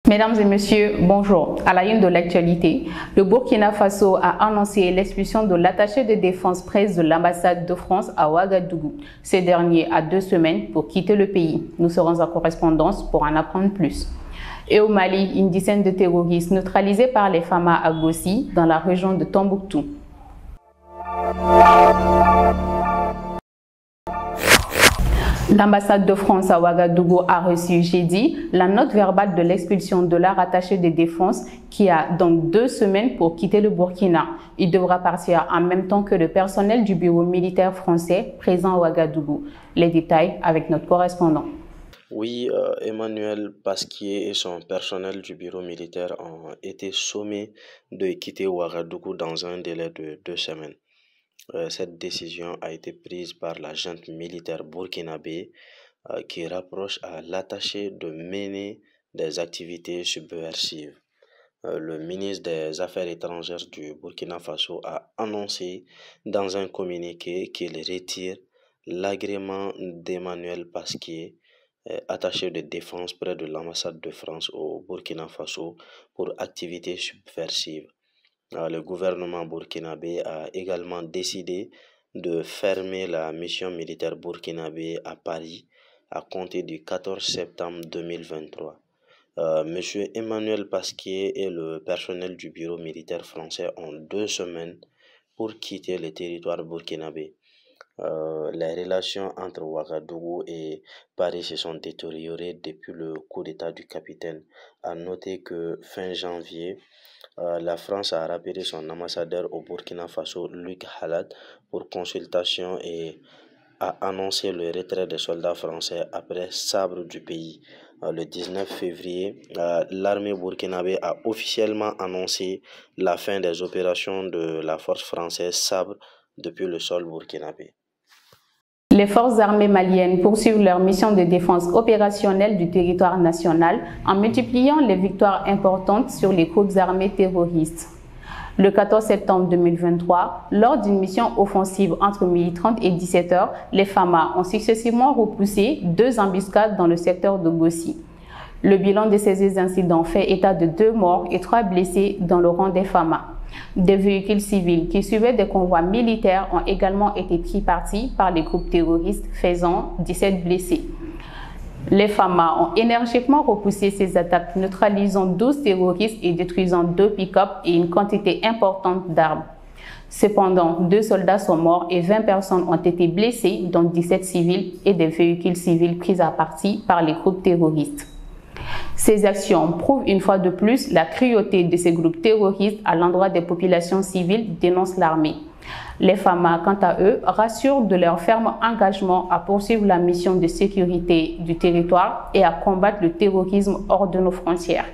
Mesdames et messieurs, bonjour. À la une de l'actualité, le Burkina Faso a annoncé l'expulsion de l'attaché de défense presse de l'ambassade de France à Ouagadougou. Ce dernier a 2 semaines pour quitter le pays. Nous serons en correspondance pour en apprendre plus. Et au Mali, une dizaine de terroristes neutralisés par les FAMA à Gossi, dans la région de Tombouctou. L'ambassade de France à Ouagadougou a reçu jeudi la note verbale de l'expulsion de leur attaché de défense qui a donc 2 semaines pour quitter le Burkina. Il devra partir en même temps que le personnel du bureau militaire français présent à Ouagadougou. Les détails avec notre correspondant. Oui, Emmanuel Pasquier et son personnel du bureau militaire ont été sommés de quitter Ouagadougou dans un délai de 2 semaines. Cette décision a été prise par la junte militaire burkinabé qui rapproche à l'attaché de mener des activités subversives. Le ministre des Affaires étrangères du Burkina Faso a annoncé dans un communiqué qu'il retire l'agrément d'Emmanuel Pasquier, attaché de défense près de l'ambassade de France au Burkina Faso pour activités subversives. Le gouvernement burkinabé a également décidé de fermer la mission militaire burkinabé à Paris à compter du 14 septembre 2023. Monsieur Emmanuel Pasquier et le personnel du bureau militaire français ont 2 semaines pour quitter le territoire burkinabé. Les relations entre Ouagadougou et Paris se sont détériorées depuis le coup d'état du capitaine. À noter que fin janvier, la France a rappelé son ambassadeur au Burkina Faso, Luc Halad, pour consultation et a annoncé le retrait des soldats français après Sabre du pays. Le 19 février, l'armée burkinabé a officiellement annoncé la fin des opérations de la force française Sabre depuis le sol burkinabé. Les forces armées maliennes poursuivent leur mission de défense opérationnelle du territoire national en multipliant les victoires importantes sur les groupes armés terroristes. Le 14 septembre 2023, lors d'une mission offensive entre 12h30 et 17h, les FAMA ont successivement repoussé 2 embuscades dans le secteur de Gossi. Le bilan de ces incidents fait état de 2 morts et 3 blessés dans le rang des FAMA. Des véhicules civils qui suivaient des convois militaires ont également été pris parti par les groupes terroristes, faisant 17 blessés. Les FAMA ont énergiquement repoussé ces attaques, neutralisant 12 terroristes et détruisant 2 pick-up et une quantité importante d'armes. Cependant, 2 soldats sont morts et 20 personnes ont été blessées, dont 17 civils et des véhicules civils pris à partie par les groupes terroristes. Ces actions prouvent une fois de plus la cruauté de ces groupes terroristes à l'endroit des populations civiles, dénonce l'armée. Les FAMA, quant à eux, rassurent de leur ferme engagement à poursuivre la mission de sécurité du territoire et à combattre le terrorisme hors de nos frontières.